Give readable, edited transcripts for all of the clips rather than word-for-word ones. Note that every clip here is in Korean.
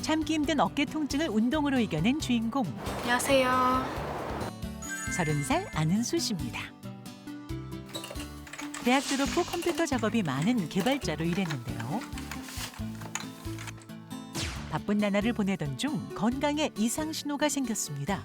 참기 힘든 어깨 통증을 운동으로 이겨낸 주인공. 안녕하세요. 30살 안은수 씨입니다. 대학 졸업 후 컴퓨터 작업이 많은 개발자로 일했는데요. 바쁜 나날을 보내던 중 건강에 이상 신호가 생겼습니다.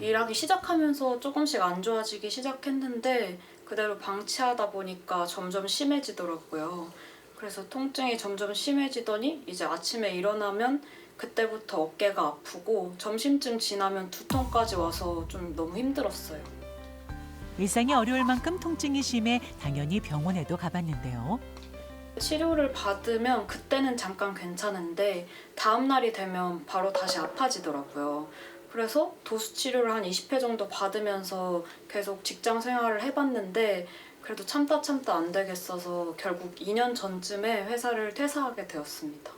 일하기 시작하면서 조금씩 안 좋아지기 시작했는데 그대로 방치하다 보니까 점점 심해지더라고요. 그래서 통증이 점점 심해지더니 이제 아침에 일어나면 그때부터 어깨가 아프고 점심쯤 지나면 두통까지 와서 좀 너무 힘들었어요. 일상이 어려울 만큼 통증이 심해 당연히 병원에도 가봤는데요. 치료를 받으면 그때는 잠깐 괜찮은데 다음 날이 되면 바로 다시 아파지더라고요. 그래서 도수 치료를 한 20회 정도 받으면서 계속 직장 생활을 해봤는데 그래도 참다 안 되겠어서 결국 2년 전쯤에 회사를 퇴사하게 되었습니다.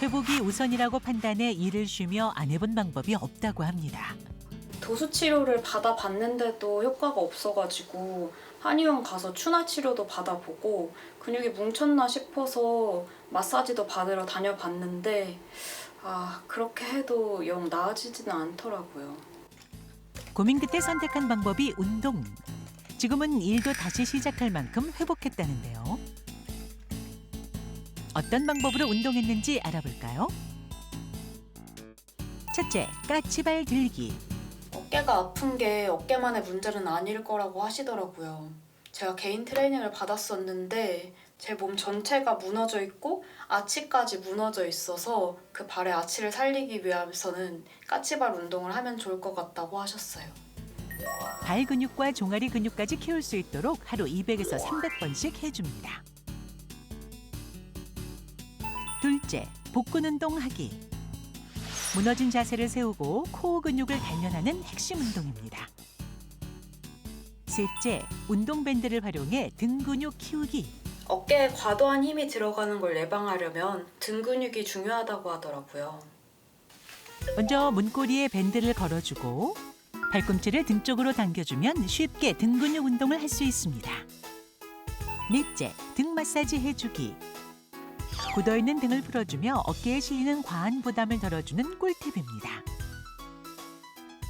회복이 우선이라고 판단해 일을 쉬며 안 해본 방법이 없다고 합니다. 도수 치료를 받아봤는데도 효과가 없어가지고 한의원 가서 추나 치료도 받아보고 근육이 뭉쳤나 싶어서 마사지도 받으러 다녀봤는데 그렇게 해도 영 나아지지는 않더라고요. 고민 끝에 선택한 방법이 운동. 지금은 일도 다시 시작할 만큼 회복했다는데요. 어떤 방법으로 운동했는지 알아볼까요? 첫째, 까치발 들기. 어깨가 아픈 게 어깨만의 문제는 아닐 거라고 하시더라고요. 제가 개인 트레이닝을 받았었는데 제 몸 전체가 무너져 있고 아치까지 무너져 있어서 그 발의 아치를 살리기 위해서는 까치발 운동을 하면 좋을 것 같다고 하셨어요. 발 근육과 종아리 근육까지 키울 수 있도록 하루 200에서 300번씩 해줍니다. 둘째, 복근 운동하기. 무너진 자세를 세우고 코어 근육을 단련하는 핵심 운동입니다. 셋째, 운동밴드를 활용해 등 근육 키우기. 어깨에 과도한 힘이 들어가는 걸 예방하려면 등 근육이 중요하다고 하더라고요. 먼저 문고리에 밴드를 걸어주고 발꿈치를 등 쪽으로 당겨주면 쉽게 등 근육 운동을 할 수 있습니다. 넷째, 등 마사지 해주기. 굳어있는 등을 풀어주며 어깨에 실리는 과한 부담을 덜어주는 꿀팁입니다.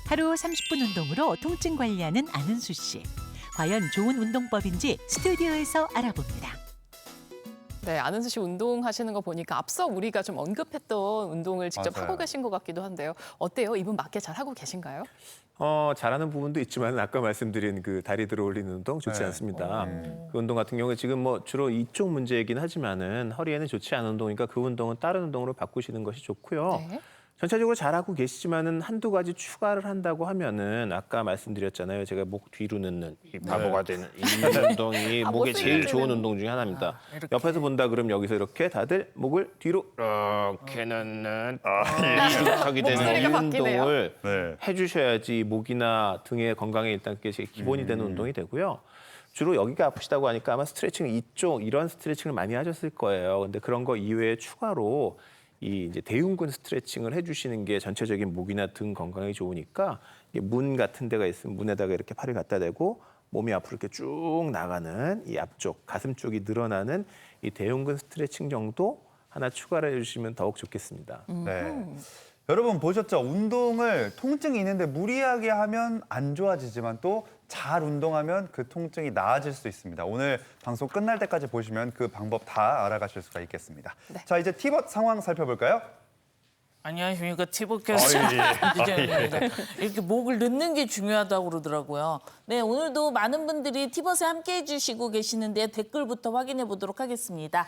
하루 30분 운동으로 통증 관리하는 안은수 씨. 과연 좋은 운동법인지 스튜디오에서 알아봅니다. 네, 안은수 씨 운동하시는 거 보니까 앞서 우리가 좀 언급했던 운동을 직접 맞아요. 하고 계신 것 같기도 한데요. 어때요? 이분 맞게 잘 하고 계신가요? 잘하는 부분도 있지만 아까 말씀드린 그 다리 들어 올리는 운동 좋지 네. 않습니다. 그 운동 같은 경우에 지금 뭐 주로 이쪽 문제이긴 하지만은 허리에는 좋지 않은 운동이니까 그 운동은 다른 운동으로 바꾸시는 것이 좋고요. 네. 전체적으로 잘하고 계시지만은 한두 가지 추가를 한다고 하면은 아까 말씀드렸잖아요. 제가 목 뒤로 넣는 이 바보가 되는 이 운동이 목에 제일 좋은 운동 중에 하나입니다. 옆에서 본다 그러면 여기서 이렇게 다들 목을 뒤로 이렇게 넣는 이렇게 하게 되는 이 목소리가 바뀌네요. 운동을 네. 해주셔야지 목이나 등의 건강에 일단 그게 제일 기본이 되는 운동이 되고요. 주로 여기가 아프시다고 하니까 아마 스트레칭 이쪽 이런 스트레칭을 많이 하셨을 거예요. 근데 그런 거 이외에 추가로 이 이제 대흉근 스트레칭을 해주시는 게 전체적인 목이나 등 건강에 좋으니까 이게 문 같은 데가 있으면 문에다가 이렇게 팔을 갖다 대고 몸이 앞으로 이렇게 쭉 나가는 이 앞쪽 가슴 쪽이 늘어나는 이 대흉근 스트레칭 정도 하나 추가를 해주시면 더욱 좋겠습니다. 네. 여러분 보셨죠? 운동을 통증이 있는데 무리하게 하면 안 좋아지지만 또 잘 운동하면 그 통증이 나아질 수 있습니다. 오늘 방송 끝날 때까지 보시면 그 방법 다 알아가실 수가 있겠습니다. 자, 이제 티벗 상황 살펴볼까요? 안녕하십니까 티버캐스터 이재입니다. 이렇게 목을 넣는 게 중요하다고 그러더라고요. 네, 오늘도 많은 분들이 티벗에 함께해 주시고 계시는데 댓글부터 확인해 보도록 하겠습니다.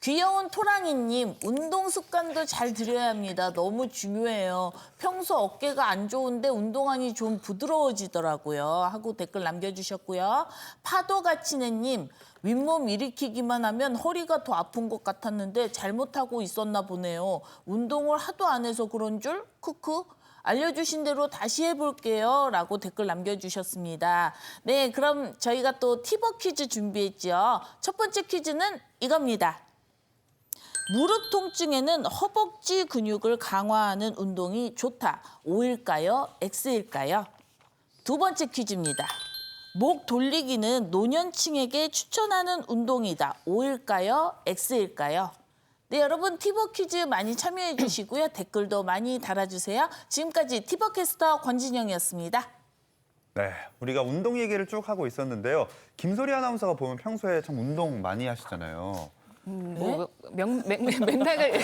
귀여운 토랑이님, 운동 습관도 잘 들여야 합니다. 너무 중요해요. 평소 어깨가 안 좋은데 운동하니 좀 부드러워지더라고요. 하고 댓글 남겨주셨고요. 파도가치네님, 윗몸 일으키기만 하면 허리가 더 아픈 것 같았는데 잘못하고 있었나 보네요. 운동을 하도 안 해서 그런 줄? 크크. 알려주신 대로 다시 해볼게요. 라고 댓글 남겨주셨습니다. 네, 그럼 저희가 또 티버 퀴즈 준비했죠. 첫 번째 퀴즈는 이겁니다. 무릎 통증에는 허벅지 근육을 강화하는 운동이 좋다. O일까요? X일까요? 두 번째 퀴즈입니다. 목 돌리기는 노년층에게 추천하는 운동이다. O일까요? X일까요? 네, 여러분 티버 퀴즈 많이 참여해 주시고요. 댓글도 많이 달아주세요. 지금까지 티버캐스터 권진영이었습니다. 네, 우리가 운동 얘기를 쭉 하고 있었는데요. 김소리 아나운서가 보면 평소에 참 운동 많이 하시잖아요. 맥락을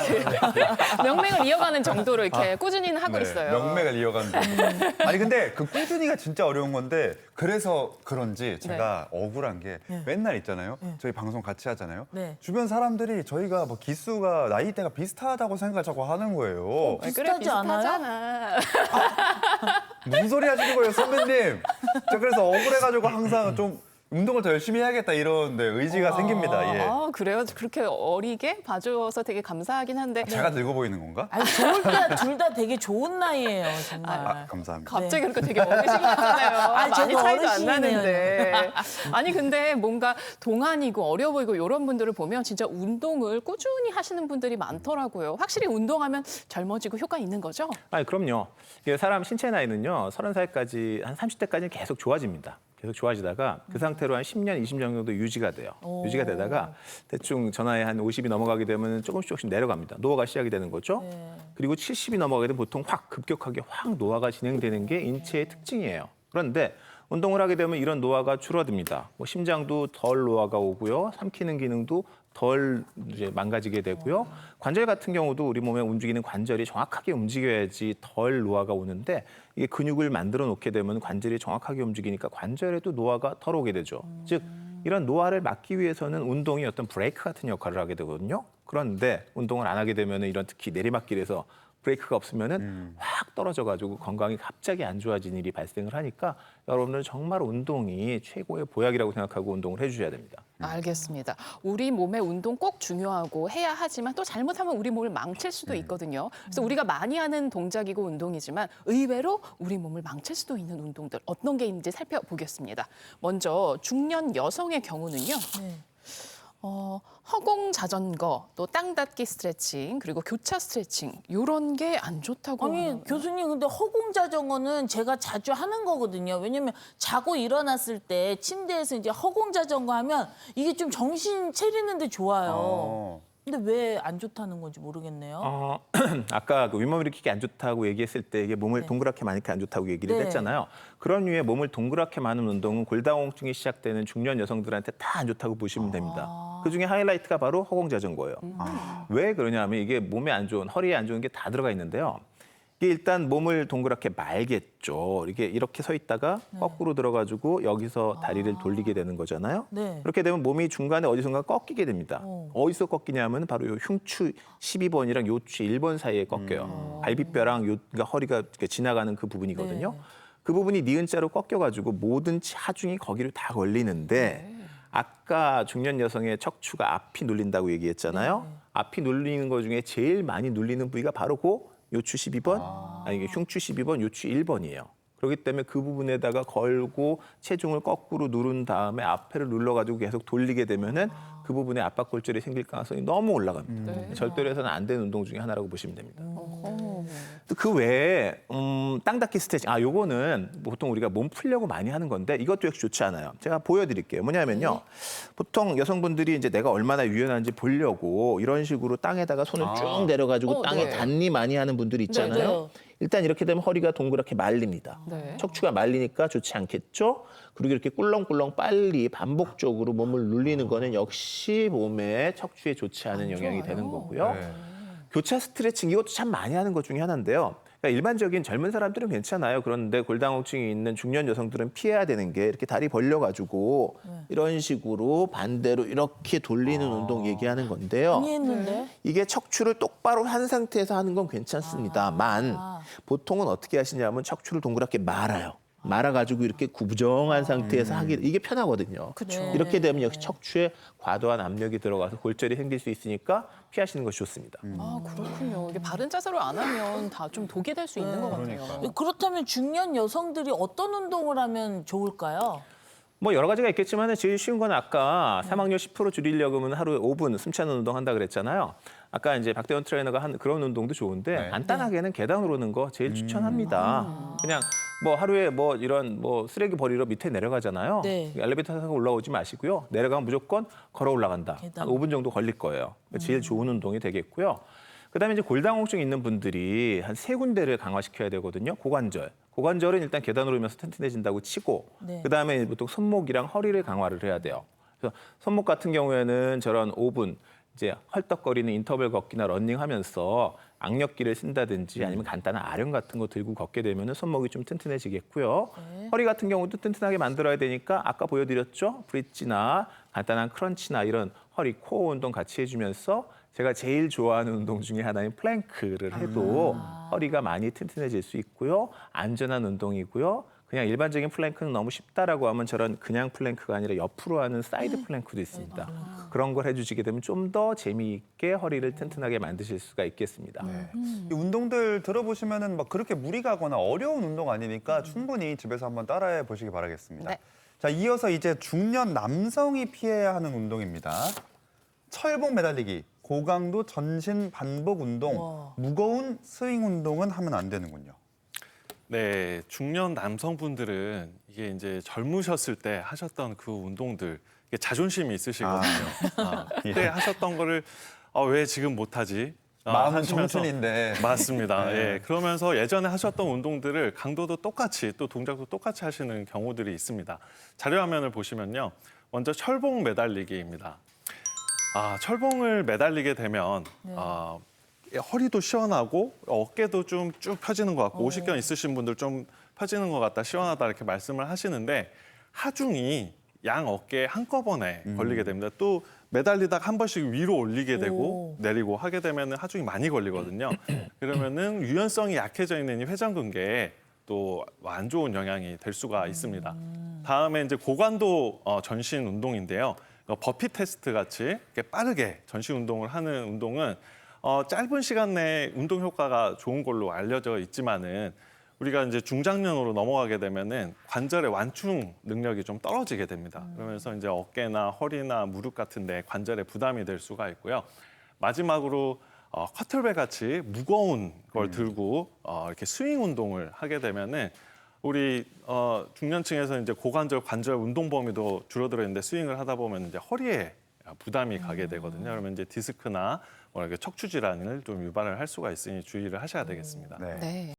명맥을 이어가는 정도로 이렇게 꾸준히는 하고 있어요. 명맥을 이어가는 거. 아니 근데 그 꾸준히가 진짜 어려운 건데 그래서 그런지 제가 억울한 게 맨날 있잖아요. 저희 방송 같이 하잖아요. 네. 주변 사람들이 저희가 뭐 기수가 나이대가 비슷하다고 생각을 자꾸 하는 거예요. 비슷하지 않아요? 비슷하잖아. 무슨 소리 하시는 거예요, 선배님? 저 그래서 억울해가지고 항상 좀 운동을 더 열심히 해야겠다 이런 의지가 생깁니다. 예. 아, 그래요? 그렇게 어리게 봐줘서 되게 감사하긴 한데 제가 늙어 보이는 건가? 아니, 좋을 때 둘 다 되게 좋은 나이예요, 정말. 아, 감사합니다. 갑자기 그렇게 되게 어르신 같잖아요. 아니, 많이 저도 차이도 안 어르신이네요. 나는데. 아니 근데 뭔가 동안이고 어려 보이고 이런 분들을 보면 진짜 운동을 꾸준히 하시는 분들이 많더라고요. 확실히 운동하면 젊어지고 효과 있는 거죠? 아니 그럼요. 이게 사람 신체 나이는요 30살까지 한 30대까지는 계속 좋아집니다. 계속 좋아지다가 그 상태로 한 10년, 20년 정도 유지가 돼요. 유지가 되다가 대충 저 나이 한 50이 넘어가게 되면 조금씩 내려갑니다. 노화가 시작이 되는 거죠. 그리고 70이 넘어가게 되면 보통 확 급격하게 확 노화가 진행되는 게 인체의 특징이에요. 그런데 운동을 하게 되면 이런 노화가 줄어듭니다. 뭐 심장도 덜 노화가 오고요. 삼키는 기능도 덜 이제 망가지게 되고요. 관절 같은 경우도 우리 몸에 움직이는 관절이 정확하게 움직여야지 덜 노화가 오는데 이게 근육을 만들어 놓게 되면 관절이 정확하게 움직이니까 관절에도 노화가 덜 오게 되죠. 즉 이런 노화를 막기 위해서는 운동이 어떤 브레이크 같은 역할을 하게 되거든요. 그런데 운동을 안 하게 되면 이런 특히 내리막길에서 브레이크가 없으면은 확 떨어져가지고 건강이 갑자기 안 좋아지는 일이 발생을 하니까 여러분들 정말 운동이 최고의 보약이라고 생각하고 운동을 해주셔야 됩니다. 알겠습니다. 우리 몸의 운동 꼭 중요하고 해야 하지만 또 잘못하면 우리 몸을 망칠 수도 있거든요. 그래서 우리가 많이 하는 동작이고 운동이지만 의외로 우리 몸을 망칠 수도 있는 운동들 어떤 게 있는지 살펴보겠습니다. 먼저 중년 여성의 경우는요. 허공 자전거, 또 땅 닿기 스트레칭, 그리고 교차 스트레칭 이런 게 안 좋다고 아니, 하는 교수님, 근데 허공 자전거는 제가 자주 하는 거거든요. 왜냐면 자고 일어났을 때 침대에서 이제 허공 자전거 하면 이게 좀 정신 차리는데 좋아요. 근데 왜 안 좋다는 건지 모르겠네요. 아까 그 윗몸 일으키기 안 좋다고 얘기했을 때 이게 몸을 동그랗게 마니까 안 좋다고 얘기를 네. 했잖아요. 그런 류의 몸을 동그랗게 마는 운동은 골다공증이 시작되는 중년 여성들한테 다 안 좋다고 보시면 됩니다. 그중에 하이라이트가 바로 허공 자전거예요. 왜 그러냐면 이게 몸에 안 좋은, 허리에 안 좋은 게 다 들어가 있는데요. 이게 일단 몸을 동그랗게 말겠죠. 이렇게 서 있다가 거꾸로 들어가지고 여기서 다리를 돌리게 되는 거잖아요. 네. 그렇게 되면 몸이 중간에 어디선가 꺾이게 됩니다. 어디서 꺾이냐면 바로 요 흉추 12번이랑 요추 1번 사이에 꺾여요. 갈비뼈랑 그러니까 허리가 이렇게 지나가는 그 부분이거든요. 네. 그 부분이 니은자로 꺾여가지고 모든 하중이 거기로 다 걸리는데 아까 중년 여성의 척추가 앞이 눌린다고 얘기했잖아요. 앞이 눌리는 것 중에 제일 많이 눌리는 부위가 바로 그 요추 12번, 이게 흉추 12번, 요추 1번이에요. 그렇기 때문에 그 부분에다가 걸고 체중을 거꾸로 누른 다음에 앞에를 눌러가지고 계속 돌리게 되면은 그 부분에 압박골절이 생길 가능성이 너무 올라갑니다. 절대로 해서는 안 되는 운동 중에 하나라고 보시면 됩니다. 또 그 외에 땅 닿기 스트레칭, 요거는 보통 우리가 몸 풀려고 많이 하는 건데 이것도 역시 좋지 않아요. 제가 보여드릴게요. 뭐냐면요, 보통 여성분들이 이제 내가 얼마나 유연한지 보려고 이런 식으로 땅에다가 손을 쭉 내려가지고 땅에 네. 닿니 많이 하는 분들이 있잖아요. 네. 일단 이렇게 되면 허리가 동그랗게 말립니다. 네. 척추가 말리니까 좋지 않겠죠? 그리고 이렇게 꿀렁꿀렁 빨리 반복적으로 몸을 눌리는 거는 역시 몸에 척추에 좋지 않은 영향이 되는 거고요. 네. 교차 스트레칭 이것도 참 많이 하는 것 중에 하나인데요. 그러니까 일반적인 젊은 사람들은 괜찮아요. 그런데 골다공증이 있는 중년 여성들은 피해야 되는 게 이렇게 다리 벌려가지고 이런 식으로 반대로 이렇게 돌리는 운동 얘기하는 건데요. 많이 했는데. 이게 척추를 똑바로 한 상태에서 하는 건 괜찮습니다만 보통은 어떻게 하시냐면 척추를 동그랗게 말아요. 말아가지고 이렇게 구부정한 상태에서 하기 이게 편하거든요. 그쵸. 이렇게 되면 역시 척추에 과도한 압력이 들어가서 골절이 생길 수 있으니까 피하시는 것이 좋습니다. 아, 그렇군요. 이게 바른 자세로 안 하면 다 좀 독이 될 수 있는 것 같아요. 그렇다면 중년 여성들이 어떤 운동을 하면 좋을까요? 뭐 여러 가지가 있겠지만 제일 쉬운 건 아까 사망률 10% 줄이려고 하면 하루에 5분 숨차는 운동 한다 그랬잖아요. 아까 이제 박대원 트레이너가 한 그런 운동도 좋은데 네. 간단하게는 계단 오르는 거 제일 추천합니다. 그냥 뭐 하루에 뭐 이런 뭐 쓰레기 버리러 밑에 내려가잖아요. 네. 엘리베이터 타고 올라오지 마시고요. 내려가면 무조건 걸어 올라간다. 계단. 한 5분 정도 걸릴 거예요. 제일 좋은 운동이 되겠고요. 그다음에 이제 골다공증 있는 분들이 한 3군데를 강화시켜야 되거든요. 고관절은 일단 계단으로 오면서 튼튼해진다고 치고 네. 그다음에 보통 손목이랑 허리를 강화를 해야 돼요. 그래서 손목 같은 경우에는 저런 5분 이제 헐떡거리는 인터벌 걷기나 러닝하면서 악력기를 쓴다든지 아니면 간단한 아령 같은 거 들고 걷게 되면 손목이 좀 튼튼해지겠고요. 네. 허리 같은 경우도 튼튼하게 만들어야 되니까 아까 보여드렸죠? 브릿지나 간단한 크런치나 이런 허리, 코어 운동 같이 해주면서 제가 제일 좋아하는 운동 중에 하나인 플랭크를 해도 허리가 많이 튼튼해질 수 있고요. 안전한 운동이고요. 그냥 일반적인 플랭크는 너무 쉽다라고 하면 저런 그냥 플랭크가 아니라 옆으로 하는 사이드 플랭크도 있습니다. 그런 걸 해주시게 되면 좀 더 재미있게 허리를 튼튼하게 만드실 수가 있겠습니다. 이 운동들 들어보시면은 막 그렇게 무리 가거나 어려운 운동 아니니까 충분히 집에서 한번 따라해 보시기 바라겠습니다. 네. 자, 이어서 이제 중년 남성이 피해야 하는 운동입니다. 철봉 매달리기, 고강도 전신 반복 운동, 와. 무거운 스윙 운동은 하면 안 되는군요. 네, 중년 남성분들은 이게 이제 젊으셨을 때 하셨던 그 운동들 이게 자존심이 있으시거든요. 그때 하셨던 거를 왜 지금 못하지? 마음은 하시면서- 청춘인데. 맞습니다. 네. 예, 그러면서 예전에 하셨던 운동들을 강도도 똑같이 또 동작도 똑같이 하시는 경우들이 있습니다. 자료 화면을 보시면요. 먼저 철봉 매달리기입니다. 철봉을 매달리게 되면 허리도 시원하고 어깨도 좀 쭉 펴지는 것 같고 오십견 있으신 분들 좀 펴지는 것 같다, 시원하다 이렇게 말씀을 하시는데 하중이 양 어깨에 한꺼번에 걸리게 됩니다. 또 매달리다가 한 번씩 위로 올리게 되고 내리고 하게 되면 하중이 많이 걸리거든요. 그러면은 유연성이 약해져 있는 이 회전근개에 또 안 좋은 영향이 될 수가 있습니다. 다음에 이제 고관도 전신 운동인데요. 버피 테스트 같이 이렇게 빠르게 전신 운동을 하는 운동은 짧은 시간 내에 운동 효과가 좋은 걸로 알려져 있지만은 우리가 이제 중장년으로 넘어가게 되면은 관절의 완충 능력이 좀 떨어지게 됩니다. 그러면서 이제 어깨나 허리나 무릎 같은 데 관절에 부담이 될 수가 있고요. 마지막으로 커틀벨 같이 무거운 걸 들고 이렇게 스윙 운동을 하게 되면은 우리 중년층에서 이제 고관절 관절 운동 범위도 줄어들어 있는데 스윙을 하다 보면 이제 허리에 부담이 가게 되거든요. 그러면 이제 디스크나 뭐 이렇게 척추 질환을 좀 유발을 할 수가 있으니 주의를 하셔야 되겠습니다. 네. 네.